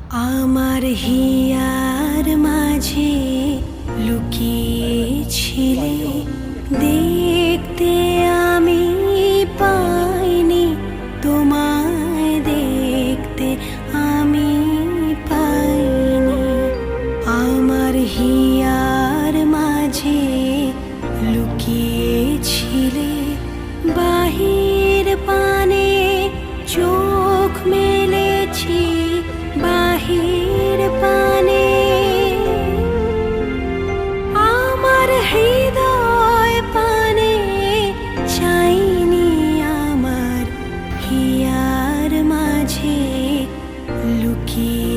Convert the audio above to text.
আমার হিয়ার মাঝে লুকিয়েছিলে, দেখতে আমি পাইনি, তোমায় দেখতে আমি পাইনি। আমার হিয়ার মাঝে লুকিয়েছিলে, বাহির পানে চোখ মেলেছি, বাহির পানে আমার হৃদয় পানে চাইনি। আমার হিয়ার মাঝে লুকিয়ে